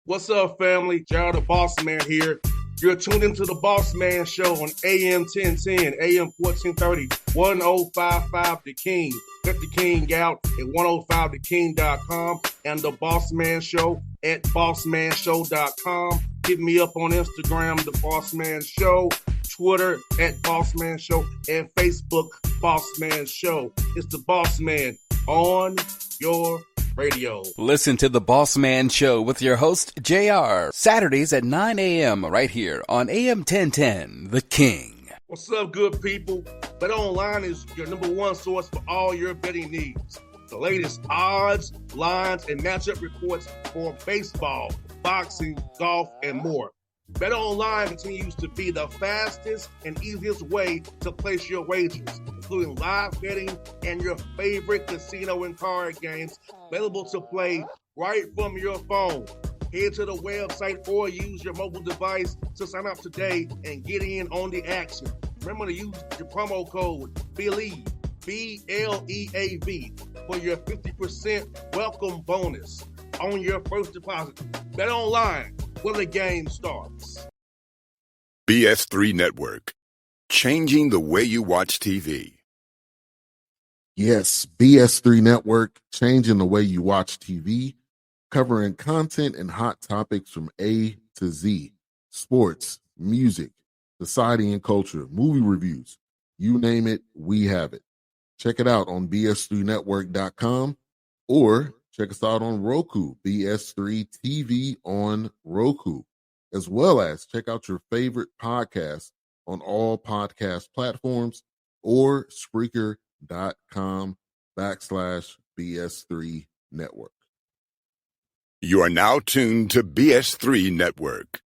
What's up, family? Gerald the Bossman here. You're tuned into the Bossman Show on AM 1010, AM 1430, 1055 The King. Let the King out at 105theking.com and the Bossman Show at bossmanshow.com. Hit me up on Instagram, The Bossman Show, Twitter at Bossman Show, and Facebook, Bossman Show. It's the Bossman on your radio. Listen to the Bossman Show with your host, JR, Saturdays at 9 a.m. right here on AM 1010, The King. What's up, good people? Bet Online is your number one source for all your betting needs. The latest odds, lines, and matchup reports for baseball, boxing, golf, and more. Bet Online continues to be the fastest and easiest way to place your wagers, including live betting and your favorite casino and card games available to play right from your phone. Head to the website or use your mobile device to sign up today and get in on the action. Remember to use your promo code BELIEVE, B-L-E-A-V, for your 50% welcome bonus on your first deposit. Bet Online, where the game starts. BS3 Network, changing the way you watch TV. Yes, BS3 Network, changing the way you watch TV, covering content and hot topics from A to Z, sports, music, society and culture, movie reviews, you name it, we have it. Check it out on bs3network.com or check us out on Roku, BS3 TV on Roku, as well as check out your favorite podcast on all podcast platforms or Spreaker.com/BS3 Network. You are now tuned to BS3 Network.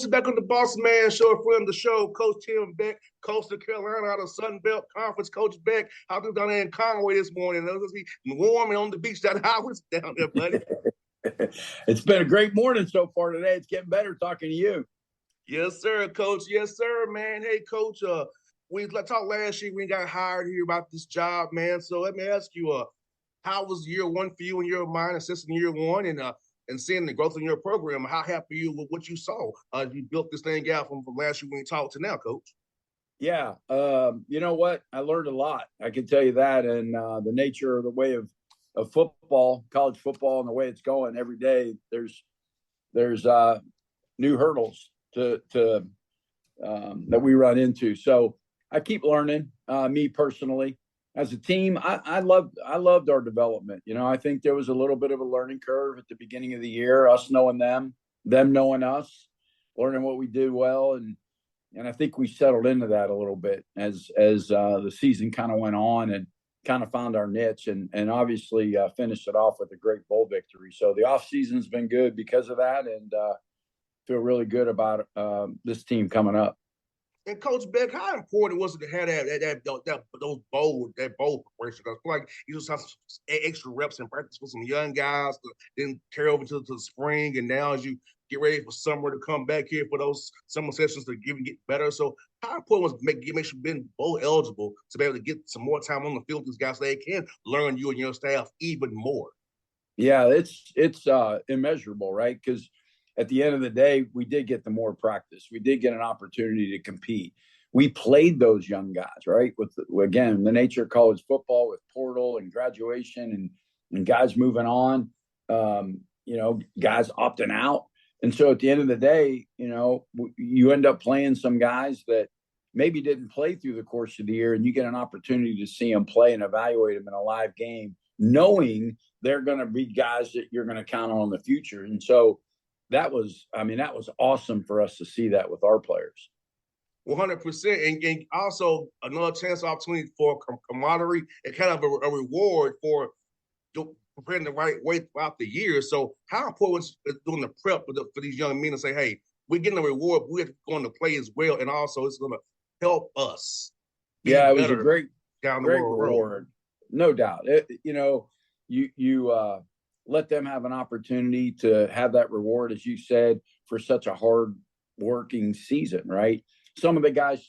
Back on the Bossman Show, a friend of the show, Coach Tim Beck, Coastal Carolina out of Sun Belt Conference. Coach Beck, how you down there in Conway this morning? It's be warm and on the beach. How is it down there, buddy? It's been a great morning so far today. It's getting better talking to you. Yes, sir, Coach. Yes, sir, man. Hey, Coach, we talked last year. We got hired here about this job, man. So let me ask you, how was year one for you in your mind, assisting year one, and seeing the growth in your program? How happy are you with what you saw? You built this thing out from last year when you talked to now, Coach. Yeah. You know what? I learned a lot. I can tell you that. And the nature of the way of football, college football, and the way it's going every day, there's new hurdles to that we run into. So I keep learning, me personally. As a team, I loved our development. You know, I think there was a little bit of a learning curve at the beginning of the year, us knowing them knowing us, learning what we did well, and I think we settled into that a little bit as the season kind of went on and kind of found our niche and obviously finished it off with a great bowl victory. So the off season's been good because of that, and feel really good about this team coming up. And Coach Beck, how important was it to have those bowl preparation? I feel like you just have some extra reps in practice for some young guys to then carry over to the spring, and now as you get ready for summer to come back here for those summer sessions to get better. So how important was make sure you've been bowl eligible to be able to get some more time on the field with these guys so they can learn you and your staff even more? Yeah, it's immeasurable, right? Because at the end of the day, we did get the more practice. We did get an opportunity to compete. We played those young guys, right? Again, the nature of college football with portal and graduation and guys moving on, guys opting out. And so at the end of the day, you end up playing some guys that maybe didn't play through the course of the year, and you get an opportunity to see them play and evaluate them in a live game, knowing they're going to be guys that you're going to count on in the future. And so that was awesome for us to see that with our players. 100%. And also another chance opportunity for camaraderie and kind of a reward for preparing the right way throughout the year. So how important is doing the prep for these young men to say, hey, we're getting a reward, we're going to play as well, and also it's going to help us be Yeah, it was a better great down the great road. reward, no doubt. You let them have an opportunity to have that reward, as you said, for such a hard working season, right? Some of the guys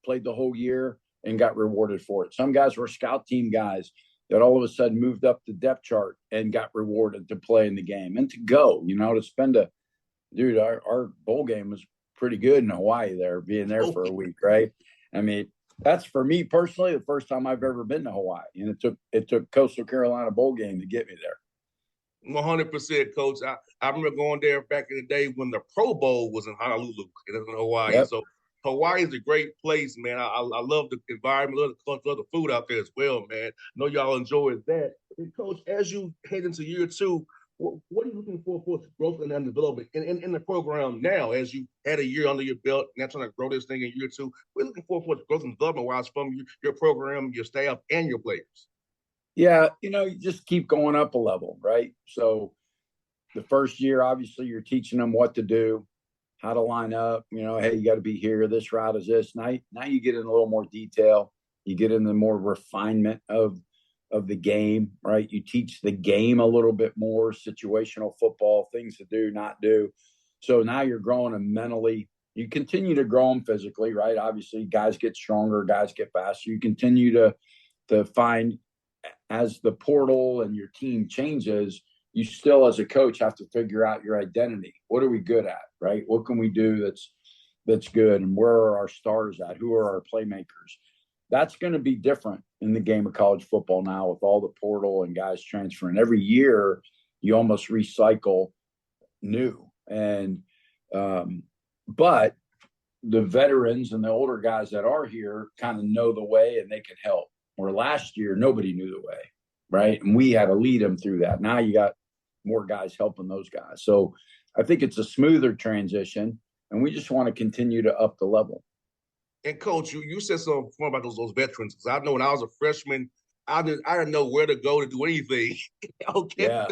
played the whole year and got rewarded for it. Some guys were scout team guys that all of a sudden moved up the depth chart and got rewarded to play in the game and to go, to spend our bowl game was pretty good in Hawaii there, being there for a week, right? I mean, that's for me personally the first time I've ever been to Hawaii, and it took Coastal Carolina bowl game to get me there. 100%, Coach. I remember going there back in the day when the Pro Bowl was in Honolulu and in Hawaii. Yep. So Hawaii is a great place, man. I love the environment, love the culture, love the food out there as well, man. I know y'all enjoyed that. And Coach, as you head into year two, what are you looking for growth and development in the program now, as you had a year under your belt, now trying to grow this thing in year two? We're looking for growth and development wise from your program, your staff, and your players. Yeah, you just keep going up a level, right? So the first year, obviously, you're teaching them what to do, how to line up. Hey, you got to be here. This route is this. Now you get in a little more detail. You get in the more refinement of the game, right? You teach the game a little bit more, situational football, things to do, not do. So now you're growing them mentally. You continue to grow them physically, right? Obviously, guys get stronger, guys get faster. You continue to find, as the portal and your team changes, you still as a coach have to figure out your identity. What are we good at, right? What can we do that's good? And where are our stars at? Who are our playmakers? That's going to be different in the game of college football now with all the portal and guys transferring. Every year, you almost recycle new. But the veterans and the older guys that are here kind of know the way and they can help. Where last year, nobody knew the way, right? And we had to lead them through that. Now you got more guys helping those guys. So I think it's a smoother transition, and we just want to continue to up the level. And Coach, you said something about those veterans, because I know when I was a freshman, I didn't know where to go to do anything. Okay. Yeah.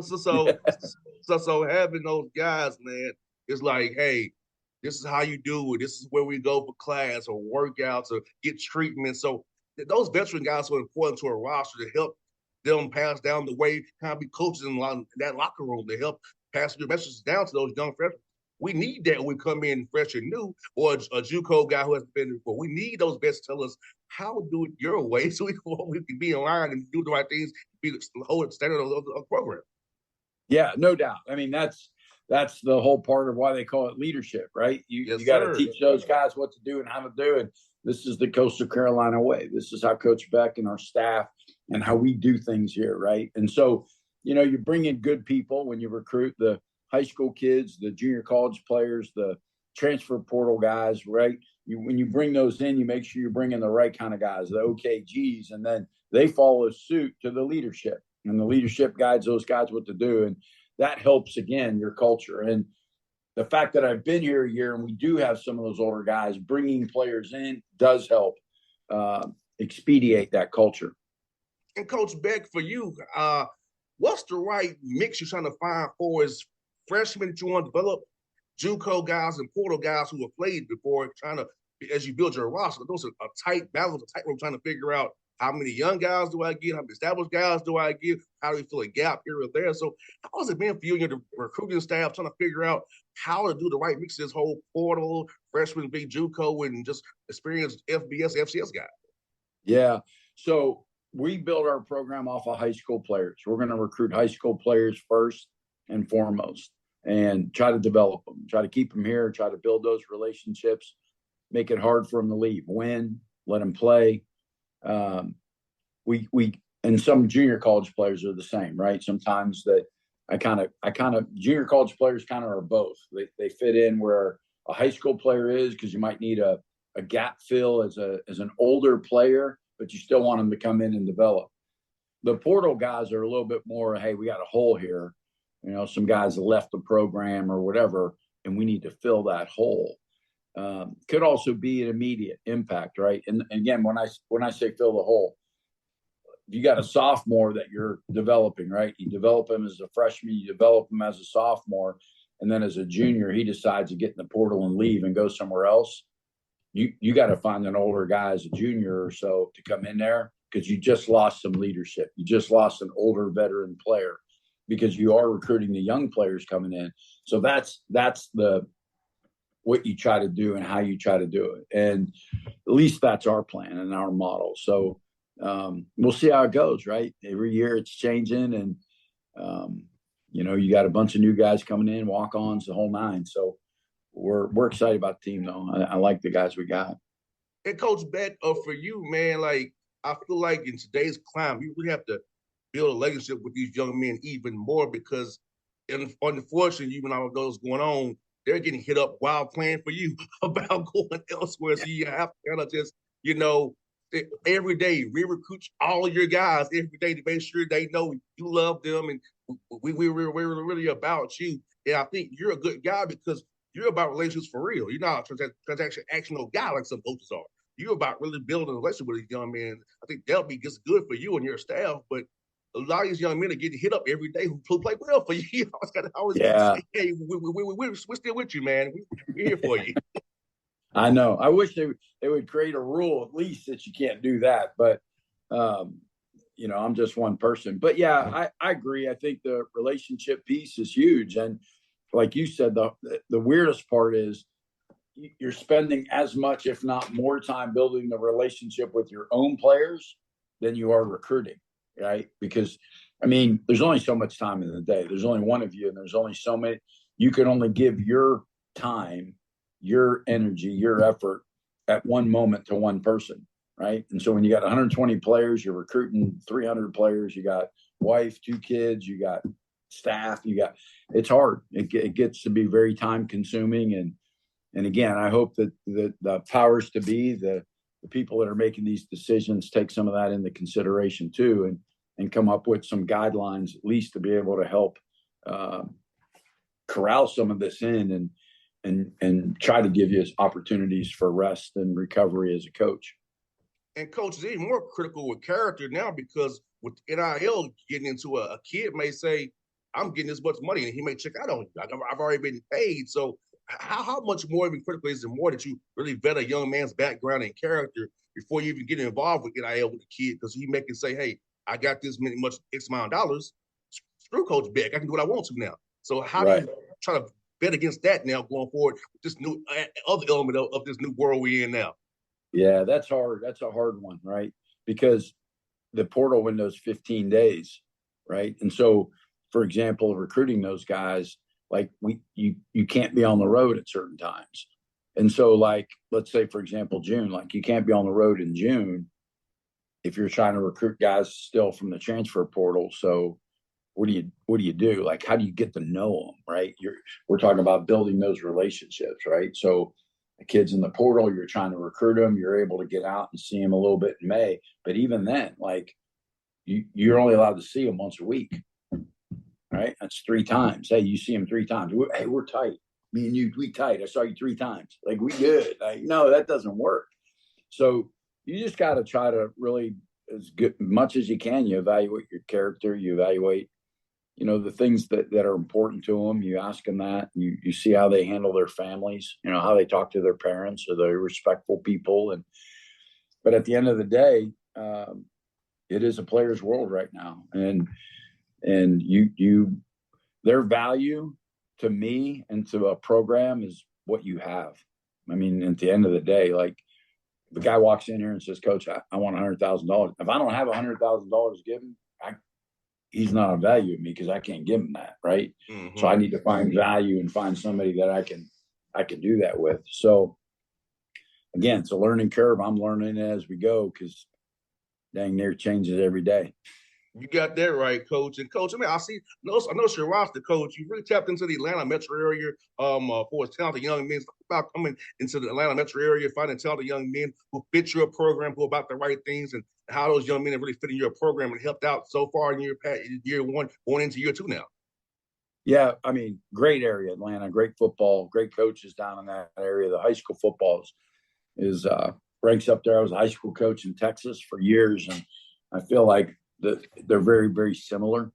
So having those guys, man, it's like, hey, this is how you do it. This is where we go for class or workouts or get treatment. So those veteran guys are important to a roster to help them pass down the way, kind of be coaches in that locker room to help pass your messages down to those young freshmen. We need that when we come in fresh and new, or a JUCO guy who hasn't been before. We need those vets to tell us how to do it your way, so we can be in line and do the right things, be the whole standard of the program. Yeah, no doubt. I mean, that's the whole part of why they call it leadership, right? You got to teach those guys what to do and how to do it. This is the Coastal Carolina way. This is how Coach Beck and our staff and how we do things here, right? And so, you bring in good people when you recruit the high school kids, the junior college players, the transfer portal guys, right? When you bring those in, you make sure you're bringing the right kind of guys, the OKGs, and then they follow suit to the leadership. And the leadership guides those guys what to do. And that helps, again, your culture. And the fact that I've been here a year and we do have some of those older guys bringing players in does help expedite that culture. And Coach Beck, for you, what's the right mix you're trying to find for as freshmen that you want to develop, JUCO guys and portal guys who have played before, trying to, as you build your roster, those are a tight balance, a tight rope, trying to figure out how many young guys do I get, how many established guys do I get, how do we fill a gap here or there. So how has it been for you and your recruiting staff trying to figure out how to do the right mix of this whole portal, freshman, big JUCO, and just experienced FBS, FCS guys? Yeah. So we build our program off of high school players. We're going to recruit high school players first and foremost and try to develop them, try to keep them here, try to build those relationships, make it hard for them to leave, win, let them play. And some junior college players are the same, right? Sometimes that I kind of junior college players kind of are both. They fit in where a high school player is, because you might need a gap fill as an older player, but you still want them to come in and develop. The portal guys are a little bit more, hey, we got a hole here. Some guys left the program or whatever, and we need to fill that hole. could also be an immediate impact, right? And again, when I say fill the hole, you got a sophomore that you're developing, right? You develop him as a freshman, you develop him as a sophomore, and then as a junior, he decides to get in the portal and leave and go somewhere else. You got to find an older guy as a junior or so to come in there, because you just lost some leadership. You just lost an older veteran player because you are recruiting the young players coming in. So that's what you try to do and how you try to do it. And at least that's our plan and our model. So we'll see how it goes, right? Every year it's changing, and you got a bunch of new guys coming in, walk-ons, the whole nine. So we're excited about the team, though. I like the guys we got. And Coach Beck, for you, man, like, I feel like in today's climate, you really have to build a relationship with these young men even more, because unfortunately, even all of those going on, they're getting hit up while playing for you about going elsewhere. So you have to kind of just, every day re-recruit all your guys every day to make sure they know you love them, and we're really about you. And I think you're a good guy because you're about relationships for real. You're not a transactional guy like some coaches are. You're about really building a relationship with these young men. I think that'll be just good for you and your staff. But a lot of these young men are getting hit up every day who play well for you. You always say, hey, we're still with you, man. We're here for you. I know. I wish they would create a rule at least that you can't do that. But, I'm just one person. But, yeah, I agree. I think the relationship piece is huge. And like you said, the weirdest part is you're spending as much, if not more time building the relationship with your own players than you are recruiting, right? Because, there's only so much time in the day. There's only one of you, and there's only so many. You can only give your time, your energy, your effort at one moment to one person, right? And so when you got 120 players, you're recruiting 300 players, you got wife, 2 kids, you got staff, it's hard. It gets to be very time consuming. And again, I hope that the powers to be, the people that are making these decisions take some of that into consideration too, and come up with some guidelines, at least to be able to help corral some of this in and try to give you opportunities for rest and recovery as a coach. And coach is even more critical with character now, because with NIL getting into a kid may say, I'm getting this much money, and he may check out on you. I've already been paid. So how much more even critical is it more that you really vet a young man's background and character before you even get involved with NIL with the kid? Because he may can say, hey, I got this much X amount of dollars. Screw Coach Beck. I can do what I want to now. So how do you try to bet against that now going forward with this new other element of this new world we're in now? Yeah, that's hard. That's a hard one, right? Because the portal window is 15 days, right? And so, for example, recruiting those guys, like you can't be on the road at certain times. And so, like, let's say, for example, June, like you can't be on the road in June if you're trying to recruit guys still from the transfer portal. So what do you do? Like, how do you get to know them, right? We're talking about building those relationships, right? So the kids in the portal, you're trying to recruit them. You're able to get out and see them a little bit in May. But even then, like, you're only allowed to see them once a week, right? That's 3 times. Hey, you see them 3 times. Hey, we're tight. Me and you, we tight. I saw you 3 times. Like, we good. Like, no, that doesn't work. So you just got to try to really, as much as you can, you evaluate your character. You evaluate, the things that are important to them. You ask them that. You see how they handle their families, how they talk to their parents. Are they respectful people? But at the end of the day, it is a player's world right now. And their value to me and to a program is what you have. At the end of the day, like, the guy walks in here and says, Coach, I want $100,000. If I don't have $100,000 given, he's not of value to me because I can't give him that, right? Mm-hmm. So I need to find value and find somebody that I can do that with. So again, it's a learning curve. I'm learning as we go because dang near changes every day. You got that right, Coach. And Coach, I know your roster, Coach. You really tapped into the Atlanta metro area for his talented young men. Talk about coming into the Atlanta metro area, finding talented young men who fit your program, who are about the right things, and how those young men have really fit in your program and helped out so far in year 1, going into year 2 now. Yeah, I mean, great area, Atlanta, great football, great coaches down in that area. The high school football is ranks up there. I was a high school coach in Texas for years, and I feel like they're very, very similar.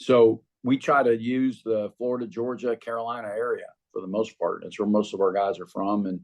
So we try to use the Florida, Georgia, Carolina area for the most part. That's where most of our guys are from, and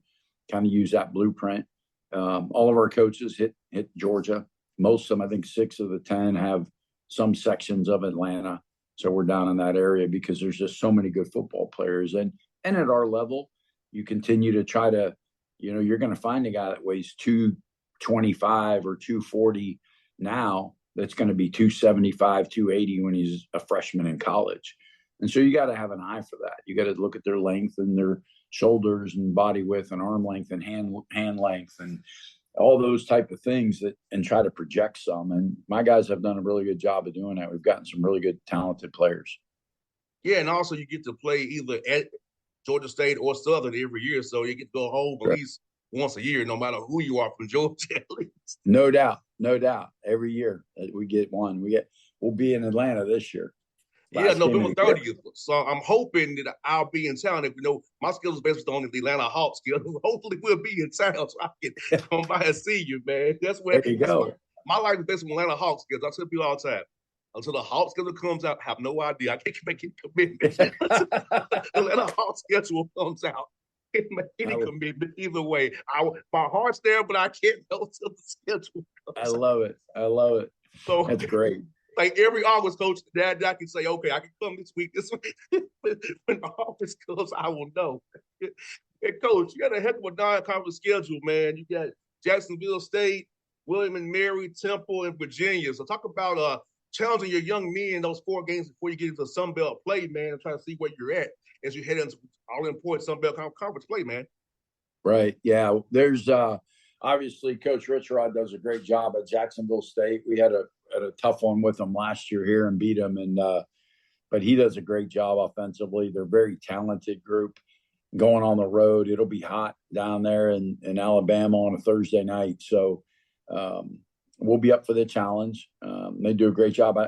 kind of use that blueprint. All of our coaches hit Georgia. Most of them, I think 6 of the 10 have some sections of Atlanta. So we're down in that area because there's just so many good football players. And at our level, you continue to try to, you're going to find a guy that weighs 225 or 240 now that's going to be 275, 280 when he's a freshman in college. And so you got to have an eye for that. You got to look at their length and their shoulders and body width and arm length and hand length and all those type of things and try to project some. And my guys have done a really good job of doing that. We've gotten some really good, talented players. Yeah, and also you get to play either at Georgia State or Southern every year, so you get to go home at least once a year, no matter who you are from Georgia. At least. No doubt. Every year we get one. We'll be in Atlanta this year. November 30th. So I'm hoping that I'll be in town. If my schedule is based on the Atlanta Hawks schedule. Hopefully we'll be in town so I can come by and see you, man. That's where there you go. My life is based on Atlanta Hawks schedule. I tell people all the time. Until the Hawks schedule comes out, I have no idea. I can't make any commitment. Atlanta Hawks schedule comes out. I can't make any commitment either way. My heart's there, but I can't know until the schedule comes out. I love it. So that's great. Like every August, coach, Dad, I can say, okay, I can come this week. When the August comes, I will know. And coach, you got a heck of a non-conference schedule, man. You got Jacksonville State, William and Mary, Temple, and Virginia. So talk about challenging your young men in those 4 games before you get into Sun Belt play, man, and try to see where you're at as you head into all important Sun Belt conference play, man. Right. Yeah. There's obviously Coach Richrod does a great job at Jacksonville State. We had a tough one with them last year here and beat them, but he does a great job offensively. They're a very talented group. Going on the road, it'll be hot down there in Alabama on a Thursday night, so we'll be up for the challenge. They do a great job.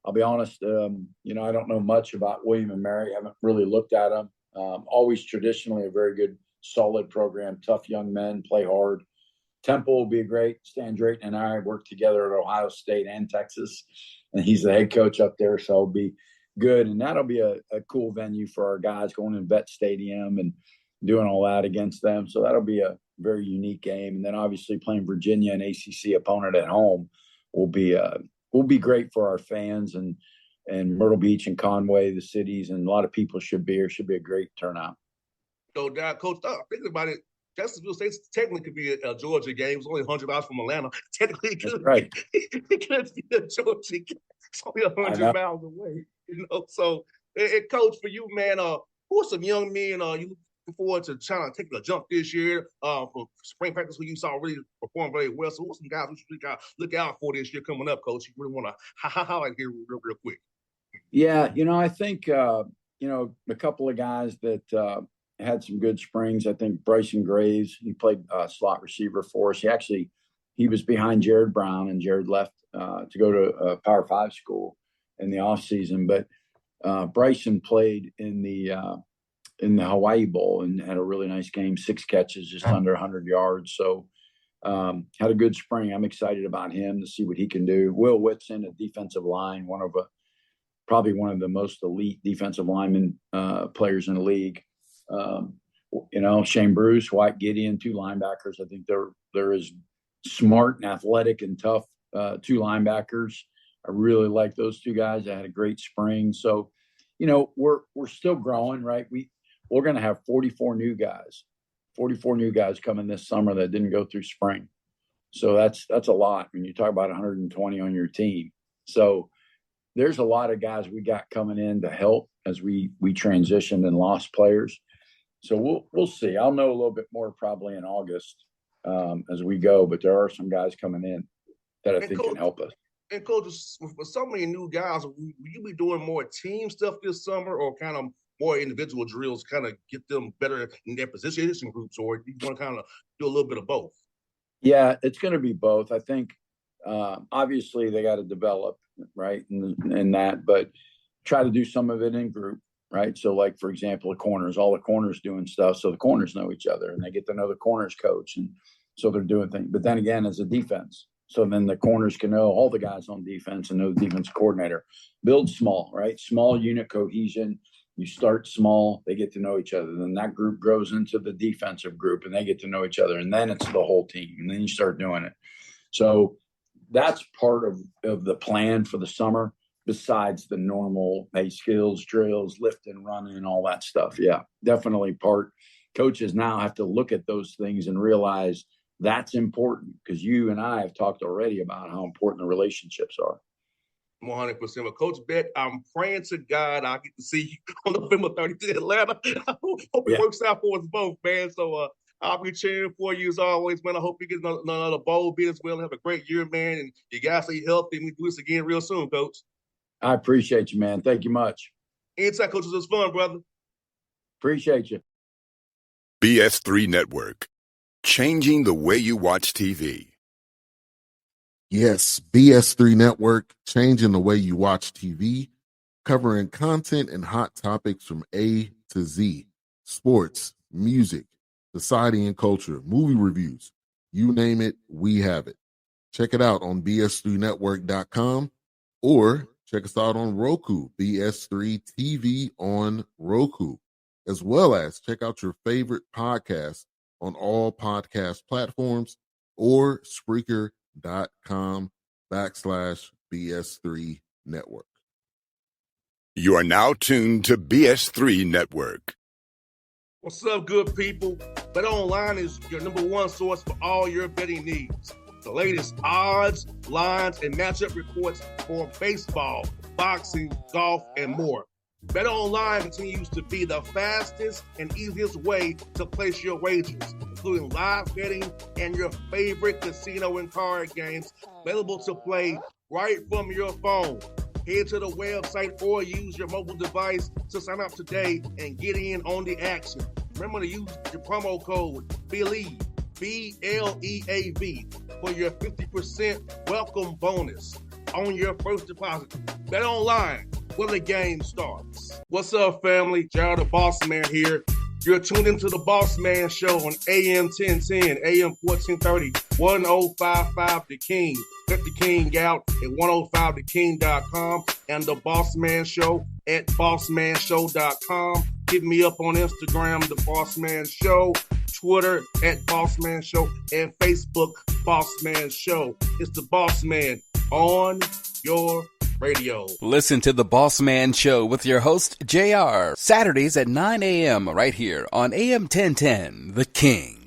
I'll be honest, I don't know much about William and Mary. I haven't really looked at them. Always traditionally a very good, solid program. Tough young men, play hard. Temple will be great. Stan Drayton and I worked together at Ohio State and Texas, and he's the head coach up there, so it'll be good. And that'll be a cool venue for our guys going to Vet Stadium and doing all that against them. So that'll be a very unique game. And then obviously playing Virginia, an ACC opponent at home, will be great for our fans and Myrtle Beach and Conway, the cities, and a lot of people should be here. Should be a great turnout. So, Coach, thinking about it, Jacksonville State technically could be a Georgia game. It's only 100 miles from Atlanta. Technically, it could be a Georgia game. It's only 100 miles away. So, Coach, for you, man, who are some young men you looking forward to trying to take a jump this year from spring practice who you saw really perform very well? So, who are some guys we should look out for this year coming up, Coach? You really want to highlight here real quick. Yeah, I think, a couple of guys that had some good springs. I think Bryson Graves, he played slot receiver for us. He was behind Jared Brown, and Jared left to go to a Power 5 school in the offseason. But Bryson played in the Hawaii Bowl and had a really nice game, 6 catches, just under 100 yards. So had a good spring. I'm excited about him to see what he can do. Will Whitson, a defensive line, probably one of the most elite defensive linemen players in the league. Shane Bruce, White Gideon, 2 linebackers. I think they're as smart and athletic and tough 2 linebackers. I really like those 2 guys. They had a great spring. So, we're still growing, right? We're going to have 44 new guys coming this summer that didn't go through spring. So that's a lot when you talk about 120 on your team. So there's a lot of guys we got coming in to help as we transitioned and lost players. So we'll see. I'll know a little bit more probably in August as we go, but there are some guys coming in that I think can help us. And Coach, for so many new guys, will you be doing more team stuff this summer or kind of more individual drills, kind of get them better in their position groups, or you want to kind of do a little bit of both? Yeah, it's going to be both. I think obviously they got to develop, right, and that, but try to do some of it in group, right? So, like, for example, all the corners doing stuff. So the corners know each other and they get to know the corners coach. And so they're doing things. But then again, as a defense, so then the corners can know all the guys on defense and know the defense coordinator. Build small, right? Small unit cohesion. You start small, they get to know each other. Then that group grows into the defensive group and they get to know each other. And then it's the whole team. And then you start doing it. So that's part of the plan for the summer, besides the normal skills, drills, lifting, running, all that stuff. Yeah, definitely part. Coaches now have to look at those things and realize that's important, because you and I have talked already about how important the relationships are. 100%. Well, Coach Beck, I'm praying to God I'll get to see you on November 30th in Atlanta. I hope it works out for us both, man. So I'll be cheering for you as always, man. I hope you get another bowl bid as well. Have a great year, man. And you guys stay healthy, and we do this again real soon, Coach. I appreciate you, man. Thank you much. Anytime, Coach. It was fun, brother. Appreciate you. BS3 Network. Changing the way you watch TV. Yes, BS3 Network, changing the way you watch TV, covering content and hot topics from A to Z, sports, music, society and culture, movie reviews, you name it, we have it. Check it out on bs3network.com or check us out on Roku, BS3 TV on Roku, as well as check out your favorite podcast on all podcast platforms or Spreaker.com/BS3 Network. You are now tuned to BS3 Network. What's up, good people? Bet Online is your number one source for all your betting needs. The latest odds, lines, and matchup reports for baseball, boxing, golf, and more. Bet Online continues to be the fastest and easiest way to place your wagers, including live betting and your favorite casino and card games available to play right from your phone. Head to the website or use your mobile device to sign up today and get in on the action. Remember to use your promo code BELIEVE, BLEAV, for your 50% welcome bonus on your first deposit. Bet Online, where the game starts. What's up, family? Jared the Bossman here. You're tuned into the Bossman Show on AM 1010, AM 1430, 1055 The King. Let the King out at 105theking.com and the Bossman Show at bossmanshow.com. Hit me up on Instagram, The Bossman Show, Twitter at Bossman Show, and Facebook, Bossman Show. It's the Bossman on your radio. Listen to the Bossman Show with your host, JR, Saturdays at 9 a.m. right here on AM 1010, The King.